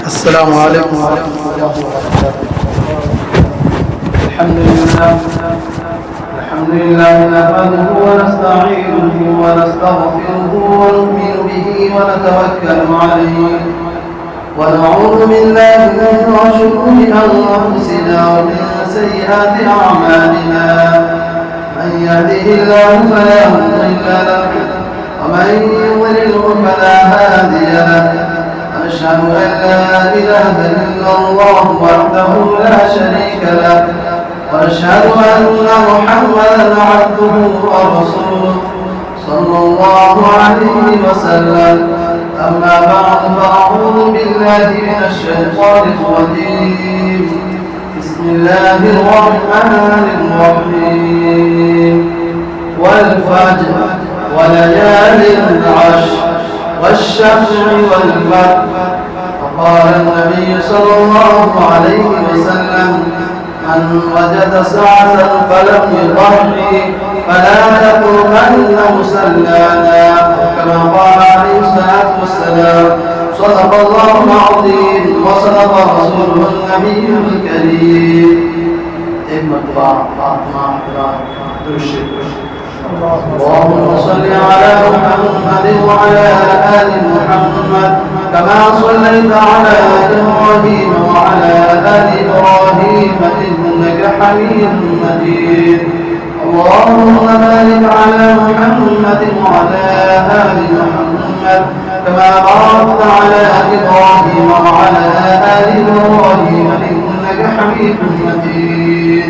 السلام علیکم ورحمۃ اللہ وبرکاتہ۔ الحمد لله نحمده ونستعينه ونستغفره ونؤمن به ونتوكل عليه ونعوذ بالله من شرور أنفسنا ومن سيئات أعمالنا، من يهده الله فلا مضل له ومن يضلله فلا هادي له، أشهد أن لا إله إلا الله وحده لا شريك له، وأشهد أن محمدا عبده ورسوله صلى الله عليه وسلم. أما بعد فأعوذ بالله من الشيطان الرجيم. بسم الله الرحمن الرحيم. والفجر وليال العشر والشفع والوتر. وقال النبي صلى الله عليه وسلم: من وجد ساعة فلم يضحي فلا يقربن مصلانا، كما قال عليه الصلاة والسلام. صدق الله العظيم وصدق رسوله النبي الكريم. ایک مرتبہ اللهم صل على محمد وعلى آل محمد كما صليت على إبراهيم وعلى آل إبراهيم إنك حميد مجيد. اللهم بارك على محمد وعلى آل محمد كما باركت على إبراهيم وعلى آل إبراهيم إنك حميد مجيد.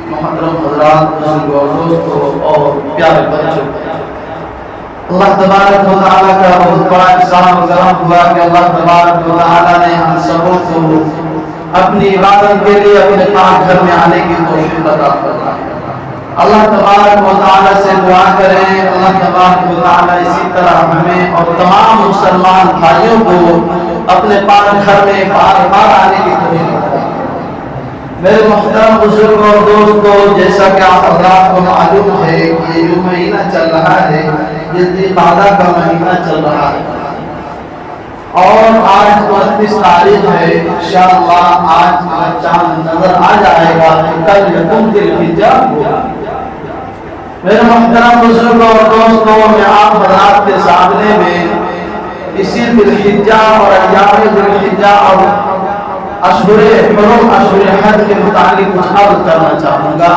محترم حضرات، بزرگوں اور دوستوں اور پیارے بچوں، اللہ تبارک و تعالیٰ کا بہت بڑا احسان و کرم ہوا کہ اللہ تبارک و تعالیٰ نے ہم سبوں کو اپنی عبادت کے لیے اپنے پاک گھر میں آنے کی توفیق عطا فرمائے۔ اللہ تبارک و تعالیٰ سے دعا کریں اللہ تبارک و تعالیٰ اسی طرح ہمیں اور تمام مسلمان بھائیوں کو اپنے پاک گھر میں بار بار آنے کی توفیق عطا فرمائے۔ میرے محترم بزرگوں اور دوستوں، جیسا کہ آپ حضرات کو معلوم ہے کہ یہ جو مہینہ چل رہا ہے یہ ذی القعدہ کا مہینہ چل رہا ہے، اور آج 29 تاریخ ہے۔ انشاءاللہ آج چاند نظر آ جائے گا کہ کل یکم ذی الحجہ ہوگا۔ میرے محترم بزرگوں اور دوستوں، میں آپ حضرات کے سامنے میں اسی ذی الحجہ اور ایام ذی الحجہ اور اشہر حرم اشہر حج کے متعلق کچھ عرض کرنا چاہوں گا۔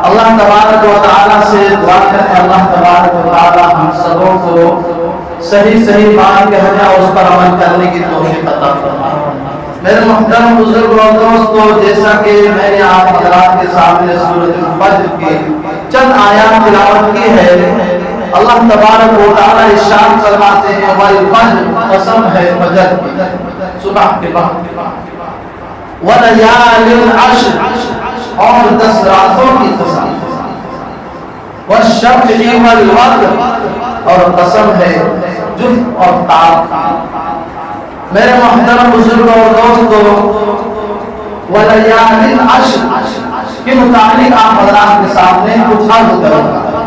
اللہ تبارک و تعالیٰ سے دعا کریں اللہ تبارک و تعالیٰ ہم سبوں کو صحیح بات کہنے اور اس پر عمل کرنے کی توفیق عطا فرمائے۔ میرے محترم بزرگوں اور دوستوں، جیسا کہ میں نے آپ حضرات کے سامنے سورۃ الفجر کی چند آیات تلاوت کی ہے، اللہ تبارک و تعالیٰ ارشاد فرماتے ہیں: والفجر، قسم ہے فجر کی، صبح کے وقت، وَلَيَالِ الْعَشْرِ، اور 10 راتوں کی قسم، وَالشَّفْعِ وَالْوَتْرِ، اور قسم ہے جفت اور تار۔ میرے محترم بزرگوں اور دوستوں، وَلَيَالِ الْعَشْرِ کے متعلق آپ حضرات کے سامنے کچھ عرض کروں گا۔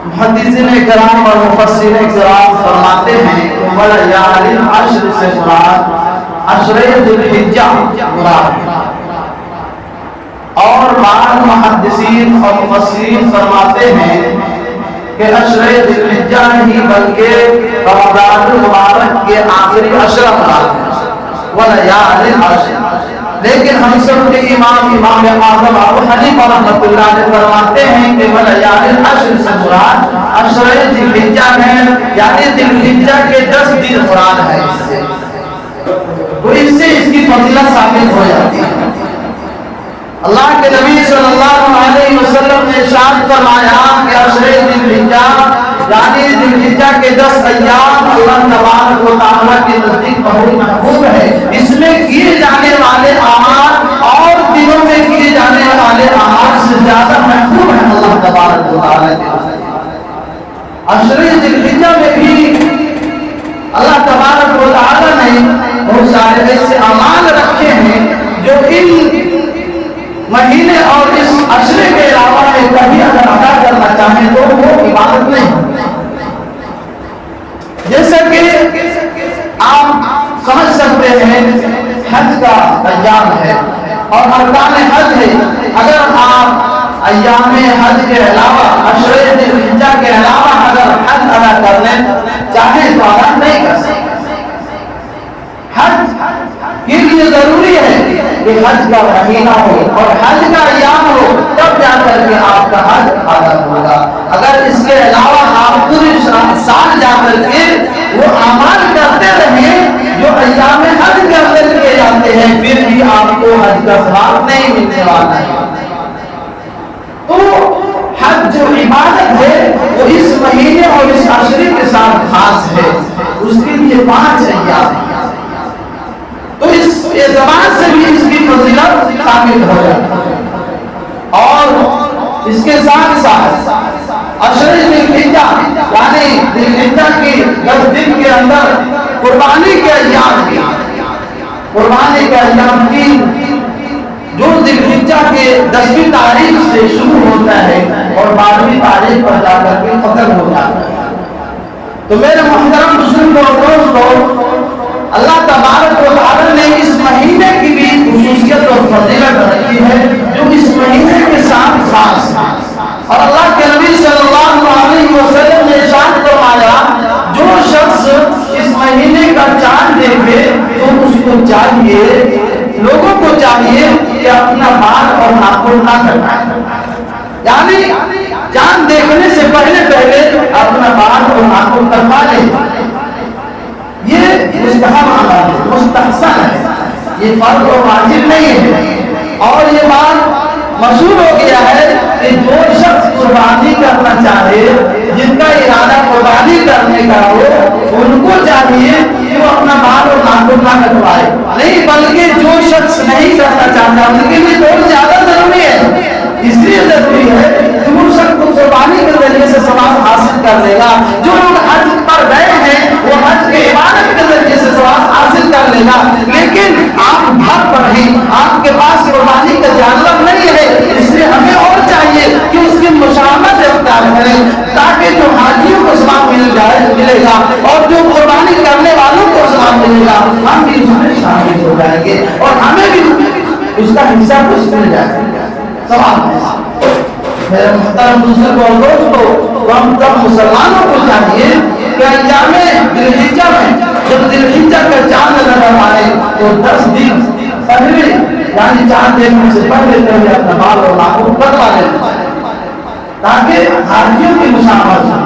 محدثین کرام اور مفسرین کرام فرماتے ہیں کہ وَلَيَالِ الْعَشْرِ سے مراد عشرہ ذی الحجہ مراد، اور بعض محدثین اور مفسرین فرماتے ہیں کہ عشرہ ذی الحجہ نہیں بلکہ رمضان المبارک کے آخری عشرہ مراد ہے، ولیال العشر۔ لیکن ہم سب کے امام اعظم ابو حنیفہ رحمۃ اللہ علیہ فرماتے ہیں کہ ولیال العشر سے مراد عشرہ ذی الحجہ ہے، یعنی ذی الحجہ کے 10 دن مراد ہے۔ تو اس سے اس کی فضیلت ثابت ہو جاتی ہے۔ اللہ کے نبی صلی اللہ علیہ وسلم نے ارشاد فرمایا کہ عشرہ ذی الحجہ یعنی ذی الحجہ کے 10 ایام اللہ تبارک و تعالیٰ کے نزدیک بہت محبوب ہے۔ اس میں کیے جانے والے اعمال اور دنوں میں کیے جانے والے اعمال سے زیادہ محبوب ہے اللہ تبارک و تعالیٰ کے نزدیک۔ عشرہ ذی الحجہ میں بھی اللہ تبارک و تعالیٰ نے بہت سارے ایسے اعمال رکھے ہیں جو ان مہینے اور اس عشرے کے علاوہ میں کبھی اگر ادا کرنا چاہیں تو وہ عبادت نہیں۔ جیسا کہ آپ سمجھ سکتے ہیں ایام ہے اور ارکان حج ہے. اگر آپ ایام حج کے علاوہ عشرہ ذی الحجہ کے علاوہ اگر حج ادا کر لیں چاہے تو ادا نہیں کر سکتے. حج کے لیے ضروری ہے کہ حج کا مہینہ ہو اور حج کا ایام ہو تب جا کر کے آپ کا حج ادا ہوگا. اگر اس کے علاوہ آپ پورے سال جا کر کے وہ اعمال کرتے رہیں جو ایام حج کے اندر کیے جاتے ہیں پھر بھی آپ کو حج کا ثواب نہیں ملنے والا ہے. تو حج جو عبادت ہے وہ اس مہینے اور اس عشرے کے ساتھ خاص ہے. اس کے لیے 5 ایام ہیں. تو اس زبان سے بھی اس کی فضیلت ثابت ہو جاتی ہے. اور اس کے ساتھ ساتھ عشرہ ذی الحجہ یعنی ذی الحجہ کی 10 دن کے اندر قربانی کے ایام کی قربانی کا ایام کی جو ذی الحجہ کے 10ویں تاریخ سے شروع ہوتا ہے اور 12ویں تاریخ پر جا کر کے ختم ہو جاتا ہے. تو میرے محترم بزرگوں اور دوستوں اللہ تبارک و تعالی نے اس مہینے کی بھی خصوصیت اور فضیلت رکھی ہے جو اس مہینے کے ساتھ خاص ہے. اور اللہ کے نبی صلی اللہ علیہ وسلم نے ارشاد فرمایا جو شخص اس مہینے کا چاند دیکھے تو اس کو چاہیے لوگوں کو چاہیے کہ اپنا بال اور ناخن نہ کٹائیں. یعنی چاند دیکھنے سے پہلے اپنا بال اور ناخن کٹوا لیں. یہ مستحب عمل ہے, مستحسن ہے, یہ فرض اور واجب نہیں ہے. اور یہ بات مشہور ہو گیا ہے کہ جو شخص قربانی کرنا چاہے جن کا ارادہ قربانی کرنے کا ہو ان کو چاہیے کہ وہ اپنا بال اور ناخن نہ کٹوائے. نہیں بلکہ جو شخص نہیں کرنا چاہتا ان کے لیے بہت زیادہ ضروری ہے. اس لیے ضروری ہے کہ وہ شخص کو قربانی کے ذریعے سے ثواب حاصل کر لے گا. جو لوگ حج پر گئے ہیں وہ حج کے عبادت کے ذریعے سے ثواب حاصل کر لے گا. لیکن آپ گھر پر ہی آپ کے پاس قربانی کا جانور نہیں ہے, اس لیے ہمیں اور چاہیے کہ اس کی مشامت اختیار کریں تاکہ جو حاجیوں کو ثواب ملے گا اور جو قربانی کرنے والوں کو ثواب ملے گا ہم بھی اس میں شامل ہو جائیں گے اور ہمیں بھی اس کا حصہ کچھ مل جائے گا. سوال میرے محترم بزرگوں اور دوستوں ہم سب مسلمانوں کو چاہیے کہ ایام ذی الحجہ میں جب ذی الحجہ کا چاند نظر آئے تو 10 دن پہلے یعنی چاند دیکھنے سے پہلے اپنا بال اور ناخن کٹوا لیں تاکہ حاجیوں کی مشامت ہو.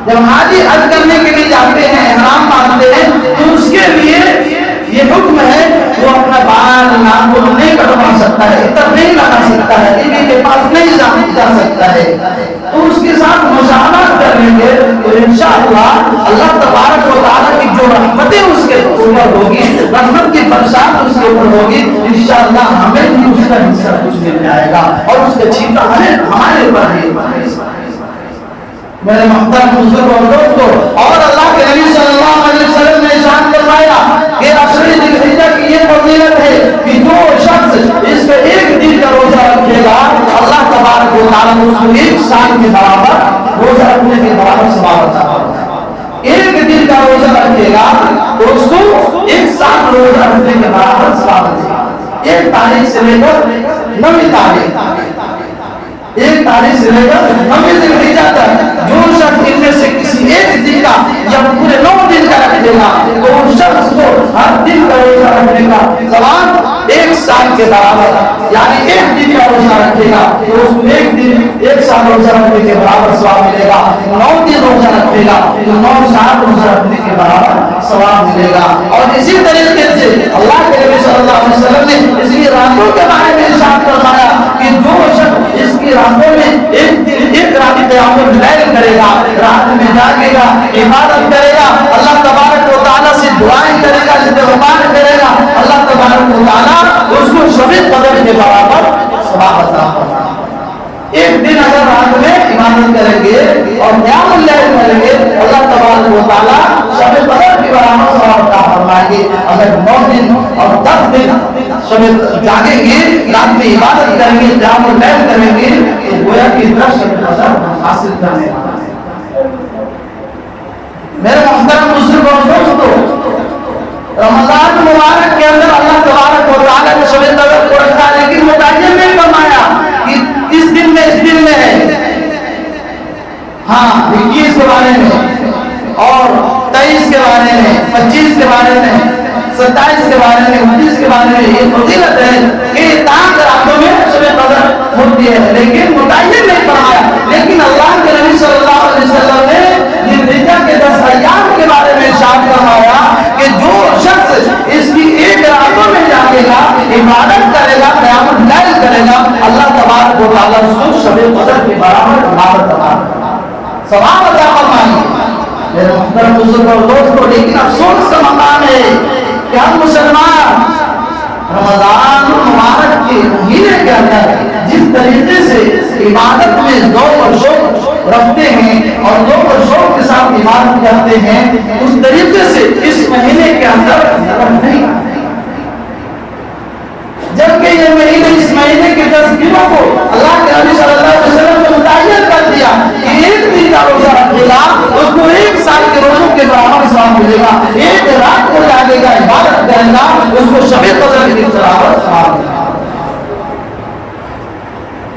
جب حاجی حج کرنے کے لیے جاتے ہیں احرام باندھتے ہیں تو اس کے لیے یہ حکم ہے وہ اپنا بال ناخن نہیں کٹوا سکتا ہے, عطر نہیں لگا سکتا ہے, بیوی کے پاس نہیں جا سکتا ہے. تو اس کے ساتھ مشاورت کر لیں گے تو انشاءاللہ اللہ تبارک و تعالیٰ کی جو رحمتیں اس کے اوپر ہوگی, رحمت کی برسات اس کے اوپر ہوگی, انشاءاللہ ہمیں بھی اس کا حصہ کچھ مل جائے گا اور اس کے چھیٹا ہمارے اوپر ہی. میرے محترم بزرگوں اور دوستوں اور اللہ کے نبی صلی اللہ علیہ وسلم نے ارشاد فرمایا کہ عشرہ ذی الحجہ کی یہ فضیلت ہے کہ جو شخص اس کے 1 دن کا روزہ رکھے گا اللہ تبارک و تعالیٰ اس کو 1 سال کے برابر روزہ رکھنے کے برابر ثواب عطا فرمائے گا. 1 دن کا روزہ رکھے گا تو اس کو 1 سال روزہ رکھنے کے برابر ثواب ملے گا. 1 تاریخ سے لے کر 9ویں تاریخ 1 تاریخ سے لے کر 9ویں ذی الحجہ تک جو شخص ان میں سے کسی 1 دن کا یا پورے 9 دن کا رکھ دے گا تو اس شخص کو ہر دن کا روزہ رکھنے کا ثواب 1 سال کے برابر یعنی 1 دن کا روزہ رکھے گا تو اس کو 1 دن 1 سال روزہ رکھنے کے برابر ثواب ملے گا. 9 دن روزہ رکھے گا تو 9 سال روزہ رکھنے کے برابر ثواب ملے گا. اور اسی طریقے سے اللہ کے نبی صلی اللہ علیہ وسلم نے اس کی راتوں کے بارے میں ارشاد فرمایا کہ جو شخص اس کی راتوں میں ایک رات قیام اللیل کرے گا, رات میں جاگے گا, عبادت کرے گا, اللہ تبارک و تعالیٰ سے دعائیں کرے گا, استغفار کرے گا, اللہ تبارک و تعالیٰ اس کو شب قدر کے برابر ثواب عطا فرمائے گا. 1 دن اگر رات میں عبادت کریں گے اور قیام اللیل کریں گے اللہ تبارک و تعالیٰ شب قدر کے برابر ثواب عطا فرمائیں گے. اگر 9 دن اور 10 دن شب جاگیں گے, رات میں عبادت کریں گے, قیام اللیل کریں گے تو گویا کی طرح شب قدر حاصل کرنے والا ہے. میرے محترم بزرگوں اور دوستوں رمضان مبارک کے اندر اللہ تبارک و تعالیٰ لیکن متعین نہیں فرمایا کہ اس دن میں ہے، ہاں 21 کے بارے میں اور 23 کے بارے میں، 25 کے بارے میں، 27 کے بارے میں، 29 کے بارے میں یہ فضیلت ہے کہ تاک راتوں میں شب قدر ہوتی ہے، لیکن متعین نہیں فرمایا۔ لیکن اللہ کے نبی صلی اللہ علیہ وسلم نے ذوالحجہ کے 10 ایام کے بارے میں ارشاد فرمایا کہ جو شخص اس کی ایک راتوں میں جاگے گا، عبادت کرے گا، قیام اللیل کرے گا، اللہ تبارک و تعالیٰ اس کو شب قدر کے برابر ثواب عطا فرمائیں گے۔ میرے محترم بزرگ اور دوستو، لیکن افسوس کا مقام ہے کہ ہم مسلمان رمضان المبارک کے مہینے کے اندر جس طریقے سے عبادت میں ذوق اور شوق رکھتے ہیں اور ذوق اور شوق کے ساتھ عبادت کرتے ہیں، اس طریقے سے اس مہینے کے اندر نہیں، جبکہ یہ مہینے اس مہینے کے 10 دنوں کو اللہ کے نبی صلی اللہ علیہ وسلم نے متعین کر دیا کہ ایک دن کا روزہ رکھے گا اس کو 1 سال کے روزوں کے برابر ثواب ملے گا، ایک رات کو جاگے گا عبادت کرے گا اس کو شب قدر کے برابر ثواب ملے گا۔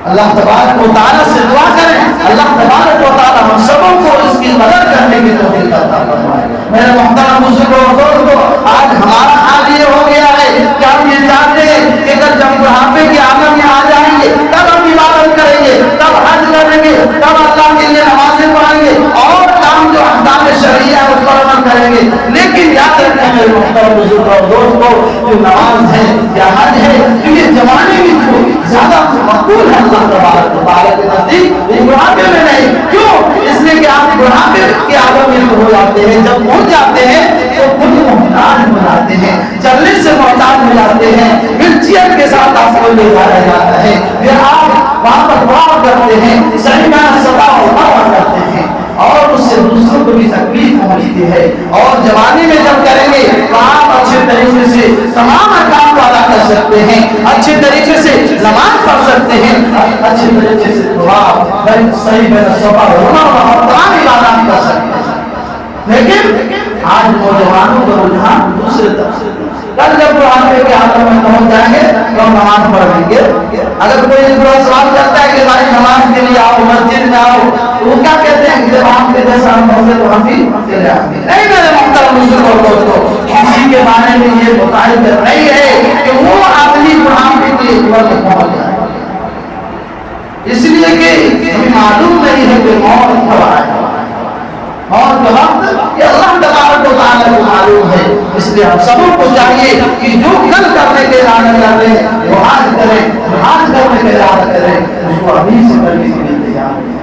اللہ تبارک و تعالیٰ سے دعا کریں، اللہ تبارک و تعالیٰ ہم سبوں کو اس کی قدر کرنے کی توفیق عطا فرمائے۔ میرے محترم بزرگوں اور دوستوں، آج ہمارا حال یہ ہو گیا ہے کہ ہم یہ جانتے ہیں کہ جب بڑھاپے کے عالم میں آ جائیں گے تب ہم عبادت کریں گے، تب حج کریں گے، تب اللہ کے لیے نمازیں پڑھیں گے اور کام جو احکام شرعیہ ہے اس پر عمل کریں گے۔ لیکن یاد رکھیں میرے محترم بزرگوں اور دوستوں، جو نماز ہے یا حج ہے، جو یہ زمانے میں جو زیادہ مقبول ہے اللہ تبارک و تعالیٰ کے نزدیک، وہ بڑھاپے میں نہیں۔ کیوں؟ اس لیے کہ آپ بڑھاپے کے عالم میں ہو جاتے ہیں، جب پہنچ جاتے ہیں تو خود محتاج ہو جاتے ہیں، چلنے سے محتاج ہو جاتے ہیں، ویل چیئر کے ساتھ آپ کو لے جایا جاتا ہے، پھر آپ وہاں پر دعا کرتے ہیں، صحیح معنی صدا و دعا کرتے ہیں اور اس سے دوسروں کو بھی تکلیف پہنچتی ہے۔ اور جوانی میں جب کریں گے تو آپ اچھے طریقے سے تمام احکام کو ادا کر سکتے ہیں، اچھے طریقے سے نماز پڑھ سکتے ہیں، اچھے طریقے سے دعا صحیح میں صبح ہونا اور تمام عبادات کر سکتے ہیں۔ لیکن آج نوجوانوں کا رجحان دوسرے طرف سے، کل جب بڑھاپے کے عالم میں پہنچ جائیں گے تو ہم نماز پڑھ لیں گے۔ اگر کوئی برا سوال کرتا ہے کہ بھائی نماز کے لیے آؤ، مسجد میں آؤ، تو وہ کیا کہتے ہیں کہ جب آپ کے جیسا ہم ہوں گے تو ہم بھی چلے آئیں گے۔ نہیں میرے محترم بزرگوں اور دوستوں، کسی کے بارے میں یہ متعین نہیں ہے کہ وہ اپنی بڑھاپے کی عمر میں پہنچ جائے، اس لیے کہ ہمیں معلوم نہیں ہے کہ موت کب آئے اور جو وقت یہ اللہ تبارک و تعالیٰ کو معلوم ہے۔ اس لیے ہم سبوں کو چاہیے کہ جو کل کرنے کے ارادہ کر رہے ہیں وہ آج کریں، آج کرنے کے ارادہ کریں، اس کو ابھی سے کرنے کے لیے تیار ہیں۔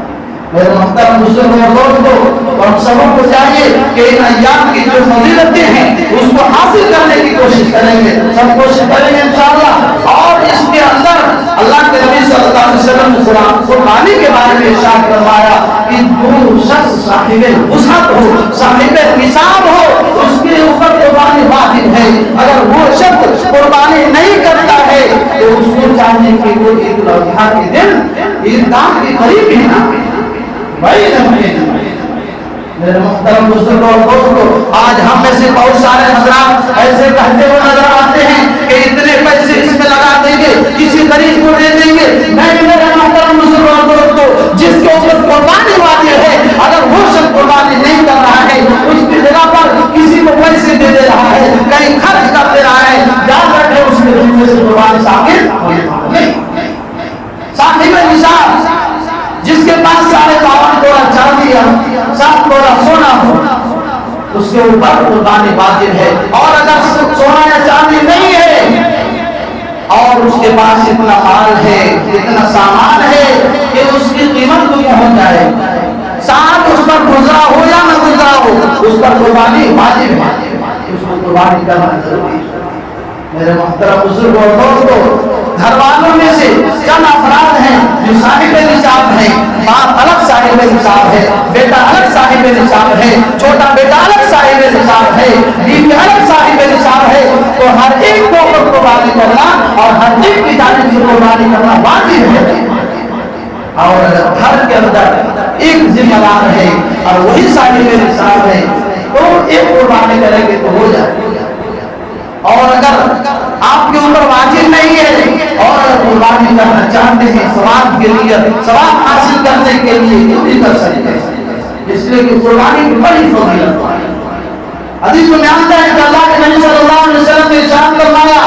میرے محترم بزرگوں اور دوستوں، ہم سبوں کو چاہیے کہ ان ایام کی جو فضیلتیں ہیں اس کو حاصل کرنے کی کوشش کریں گے، سب کوشش کریں گے انشاءاللہ۔ اور اس کے اندر اللہ کے نبی صلی اللہ علیہ وسلم نے قربانی کے بارے میں ارشاد فرمایا کہ جو شخص صاحب وسعت ہو، صاحب نصاب ہو، اس کے اوپر قربانی واجب ہے۔ اگر وہ شخص قربانی نہیں کرتا ہے تو اس کو چاہیے کہ وہ عید الاضحیٰ کے دن عیدگاہ کے قریب ہی نہ میرے محترم بزرگوں اور دوستوں، آج ہم میں سے بہت سارے حضرات ایسے کہتے ہوئے نظر آتے ہیں کہ اتنے پیسے اس میں لگا دیں گے، کسی غریب کو دے دیں گے۔ نہیں میرے محترم بزرگوں اور دوستوں، جس کے اوپر قربانی واجب ہے اگر وہ شخص قربانی نہیں کر رہا ہے، اس کی جگہ پر کسی کو پیسے دے دے رہا ہے، کہیں خرچ کر دے رہا ہے، یاد رکھے اس کے ذمے سے قربانی ثابت نہیں۔ صاحب نصاب جس کے پاس 52 تولا چاندی ہے، 7 تولا سونا ہو، اس کے اوپر قربانی واجب ہے۔ اور اگر سونا یا چاندی نہیں ہے اور اس کے پاس اتنا مال ہے، اتنا سامان ہے کہ اس کی قیمت کو پہنچ جائے، ساتھ اس پر گزرا ہو یا نہ گزرا ہو، اس پر قربانی واجب ہے، اس کو قربانی کرنا ضروری ہے۔ میرے محترم بزرگوں اور دوستوں، گھر والوں میں سے چند افراد ہیں جو صاحب نصاب ہیں، باپ الگ صاحب نصاب ہے، بیٹا الگ صاحب نصاب ہے، چھوٹا بیٹا الگ صاحب نصاب ہے، بیوی الگ صاحب نصاب ہے، تو ہر ایک کو قربانی کرنا اور ہر ایک کی جانب سے قربانی کرنا واجب ہے۔ اور اگر گھر کے اندر ایک ذمہ دار ہے اور وہی صاحب نصاب ہے تو ایک قربانی کریں گے تو ہو جائے۔ اور اگر آپ کے اوپر واجب نہیں ہے، اور قربانی کرنا چاہتے ہیں ثواب کے لیے، ثواب حاصل کرنے کے لیے یہ بھی کر سکتے ہیں، اس لیے کہ قربانی کی بڑی فضیلت ہے۔ حدیث میں آتا ہے کہ اللہ کے نبی صلی اللہ علیہ وسلم نے ارشاد فرمایا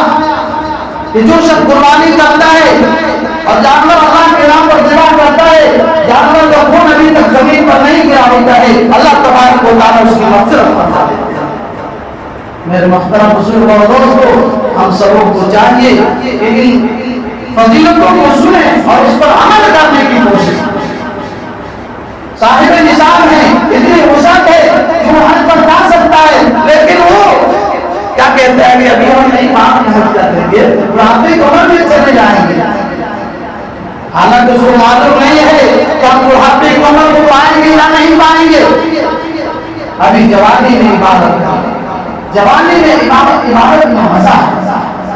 کہ جو شخص قربانی کرتا ہے اور جانور اللہ کے نام پر ذبح کرتا ہے، جانور کا خون ابھی تک زمین پر نہیں گرا ہوتا ہے، اللہ تبارک و تعالیٰ اس کی مغفرت فرما دیتا ہے۔ میرے محترم بزرگ اور دوستو، ہم سبوں کو چاہیے کہ ان فضیلتوں کو سنیں اور اس پر عمل کرنے کی کوشش کریں۔ صاحب نصاب ہے، اتنی وسعت ہے کہ وہ حج پر جا سکتا ہے، لیکن وہ کیا کہتے ہیں کہ ابھی ہم نہیں معاف حج کر دیں گے، بڑھاپے کی عمر میں چلے جائیں گے۔ حالانکہ اس کو معلوم نہیں ہے کہ ہم بڑھاپے کی عمر کو پائیں گے یا نہیں پائیں گے۔ ابھی جوانی میں عبادت ہے، جوانی میں عبادت میں مزہ ہے۔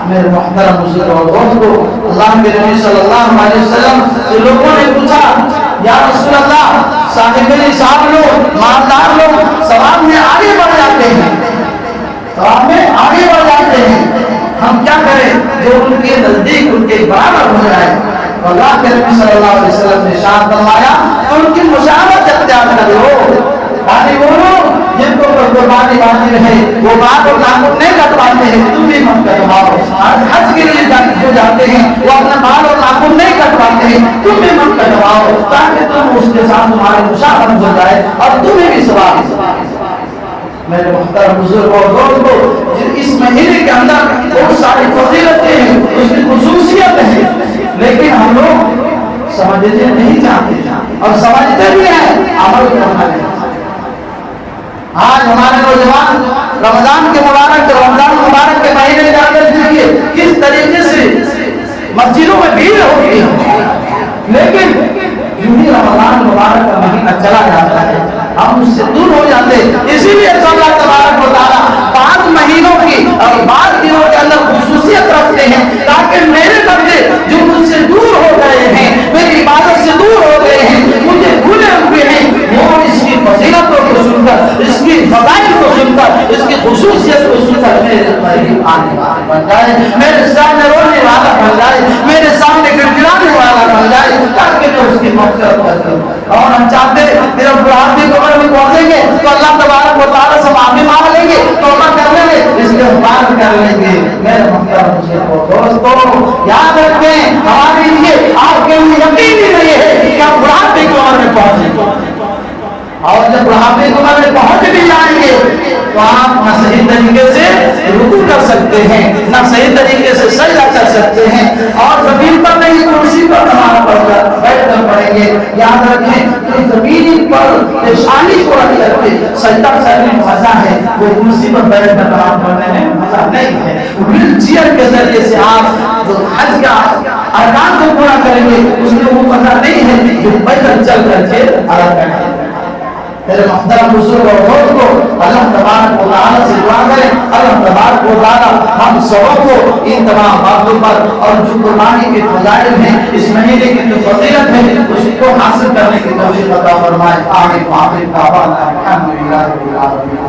میرے محترم بزرگ اور دوستو، اللہ کے نبی صلی اللہ علیہ وسلم سے لوگوں نے پوچھا، یا رسول اللہ، صاحب نصاب لوگ، مالدار لوگ ثواب میں آگے بڑھ جاتے ہیں، ثواب میں آگے بڑھ جاتے ہیں، ہم کیا کریں جو ان کے نزدیک ان کے برابر ہو جائے؟ اللہ کے نبی صلی اللہ علیہ وسلم نے ارشاد فرمایا کہ ان کی مشابہت اختیار کر لو، تاکہ وہ لوگ جن کو قربانی باندھی رہے وہ بات اور ناخن نہیں کٹواتے ہیں، تم بھی مت کٹواؤ۔ حج کے لیے جو جاتے ہیں وہ اپنا بال اور ناخن نہیں کٹواتے ہیں، تم بھی مت کٹواؤ، تاکہ تم اس کے ساتھ تمہاری مشابہت ہو جائے اور تمہیں بھی ثواب۔ میرے محترم بزرگ اور دوستو، اس مہینے کے اندر بہت ساری فضیلتیں ہیں، اس کی خصوصیت ہے، لیکن ہم لوگ سمجھتے نہیں چاہتے اور سمجھتے بھی ہیں، عمل کرنا نہیں۔ آج ہمارے نوجوان رمضان کے مبارک کے مہینے میں جاتے دیکھیے کس طریقے سے مسجدوں میں بھیڑ ہوتی ہے، لیکن یوں ہی رمضان مبارک کا مہینہ چلا جاتا ہے، ہم اس سے دور ہو جاتے ہیں۔ اسی لیے اللہ تبارک و تعالیٰ بعض مہینوں کی اور بعض دنوں کے اندر خصوصیت رکھتے ہیں، تاکہ میرے بندے جو مجھ سے دور ہو گئے ہیں، میری عبادت سے دور ہو گئے ہیں، مجھے بھولے ہوئے ہیں، وہ اس کی فضیلتوں کو سن کر، اس کی فضائل کو سن کر، اس کی خصوصیت کو سن کر میرے قریب آنے والا بن جائے، میرے سامنے رونے والا بن جائے، میرے سامنے گڑگڑانے والا بن جائے، تاکہ میں اس کی مغفرت کر دوں۔ اور ہم چاہتے ہیں کہ جب بڑھاپے کی عمر میں پہنچیں گے تو اللہ تبارک و تعالیٰ سے معافی مانگ لیں گے، توبہ کر لیں گے، استغفار کر لیں گے۔ میرے محترم دوستو، یاد رکھیں، ہمارے لیے آپ کے لیے یقین ہی نہیں ہے کہ ہم بڑھاپے کی عمر میں پہنچیں گے، اور جب بڑھاپے کی عمر میں پہنچ بھی جائیں گے تو آپ نہ صحیح طریقے سے رکوع کر سکتے ہیں، نہ صحیح طریقے سے سجدہ کر سکتے ہیں، اور زمین پر نہیں کرسی پر نماز پڑھ کر بیٹھ کر پڑھیں گے۔ یاد رکھیں کہ زمین پر پیشانی کو رکھ کر کے سجدہ کرنے میں مزہ ہے، وہ کرسی پر بیٹھ کر نماز پڑھنے میں مزہ نہیں ہے۔ ویل چیئر کے ذریعے سے آپ حج کا ارکان کو پورا کریں گے، اس میں وہ مزہ نہیں ہے جو پیدل چل کر کے ادا کریں۔ میرے محترم بزرگ اور دوستو، اللہ تبارک و تعالیٰ سے دعا کریں، اللہ تبارک و تعالیٰ ہم سبوں کو ان تمام باتوں پر اور جو قربانی کے فضائل ہیں، اس مہینے کی جو فضیلت ہے، اس کو حاصل کرنے کی توفیق عطا فرمائے۔ آمین۔ الحمدللہ رب العالمین۔